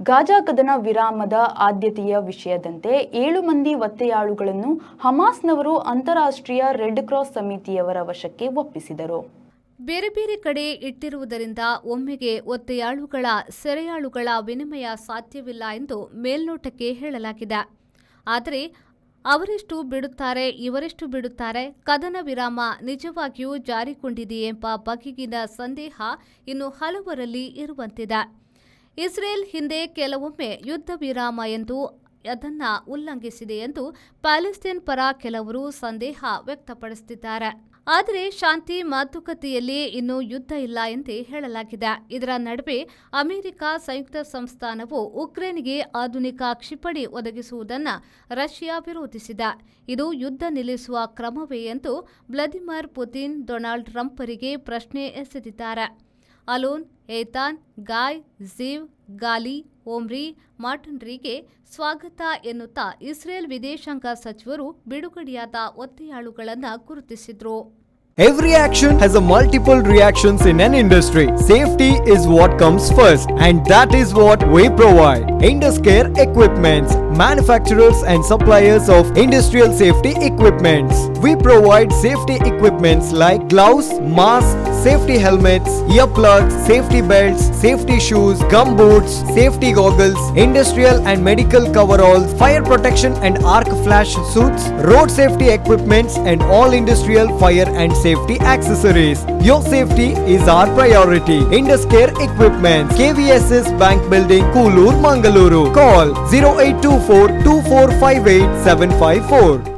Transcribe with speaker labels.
Speaker 1: Gaza ಕದನ ವಿರಾಮದ ಆದ್ಯತೆಯ ವಿಷಯದಂತೆ 7 ಮಂದಿ ಒತ್ತೆಯಾಳುಗಳನ್ನು ಹಮಾಸ್ನವರು ಅಂತಾರಾಷ್ಟ್ರೀಯ ರೆಡ್ ಕ್ರಾಸ್ ಸಮಿತಿಯವರ ವಶಕ್ಕೆ ಒಪ್ಪಿಸಿದರು.
Speaker 2: ಬೇರೆ ಬೇರೆ ಕಡೆ ಇಟ್ಟಿರುವುದರಿಂದ ಒಮ್ಮೆಗೆ ಒತ್ತೆಯಾಳುಗಳ ಸೆರೆಯಾಳುಗಳ ವಿನಿಮಯ ಸಾಧ್ಯವಿಲ್ಲ ಎಂದು ಮೇಲ್ನೋಟಕ್ಕೆ ಹೇಳಲಾಗಿದೆ. ಆದರೆ ಅವರೆಷ್ಟು ಬಿಡುತ್ತಾರೆ, ಇವರೆಷ್ಟು ಬಿಡುತ್ತಾರೆ, ಕದನ ವಿರಾಮ ನಿಜವಾಗಿಯೂ ಜಾರಿಗೊಂಡಿದೆಯೇ ಎಂಬ ಬಗೆಗಿನ ಸಂದೇಹ ಇನ್ನು ಹಲವರಲ್ಲಿ ಇರುವಂತಿದೆ. ಇಸ್ರೇಲ್ ಹಿಂದೆ ಕೆಲವೊಮ್ಮೆ ಯುದ್ಧ ವಿರಾಮ ಎಂದು ಅದನ್ನು ಉಲ್ಲಂಘಿಸಿದೆ ಎಂದು ಪ್ಯಾಲೆಸ್ತೈನ್ ಪರ ಕೆಲವರು ಸಂದೇಹ ವ್ಯಕ್ತಪಡಿಸುತ್ತಿದ್ದಾರೆ. ಆದರೆ ಶಾಂತಿ ಮಾತುಕತೆಯಲ್ಲಿ ಇನ್ನೂ ಯುದ್ಧ ಇಲ್ಲ ಎಂದೇ ಹೇಳಲಾಗಿದೆ. ಇದರ ನಡುವೆ ಅಮೆರಿಕ ಸಂಯುಕ್ತ ಸಂಸ್ಥಾನವು ಉಕ್ರೇನ್ಗೆ ಆಧುನಿಕ ಕ್ಷಿಪಣಿ ಒದಗಿಸುವುದನ್ನು ರಷ್ಯಾ ವಿರೋಧಿಸಿದೆ. ಇದು ಯುದ್ಧ ನಿಲ್ಲಿಸುವ ಕ್ರಮವೇ ಎಂದು ವ್ಲಾದಿಮಿರ್ ಪುತಿನ್ ಡೊನಾಲ್ಡ್ ಟ್ರಂಪ್ರಿಗೆ ಪ್ರಶ್ನೆ ಎಸೆದಿದ್ದಾರೆ. ಅಲೋನ್, ಏತಾನ್, ಗಾಯ್, ಝೀವ್, ಗಾಲಿ, ಓಮ್ರಿ, ಮಾರ್ಟನ್ರಿಗೆ ಸ್ವಾಗತ ಎನ್ನುತ್ತಾ ಇಸ್ರೇಲ್ ವಿದೇಶಾಂಗ ಸಚಿವರು ಬಿಡುಗಡೆಯಾದ ಒತ್ತೆಯಾಳುಗಳನ್ನು ಗುರುತಿಸಿದ್ರು.
Speaker 3: Every action has a multiple reactions in an industry. Safety is what comes first, and that is what we provide. Induscare Equipments, manufacturers and suppliers of industrial safety equipments. We provide safety equipments like gloves, masks, safety helmets, earplugs, safety belts, safety shoes, gum boots, safety goggles, industrial and medical coveralls, fire protection and arc flash suits, road safety equipments, and all industrial fire and safety accessories. Your safety is our priority. Induscare Equipments, KVSS Bank Building, Koolur, Mangaluru. Call 0824 2458 754.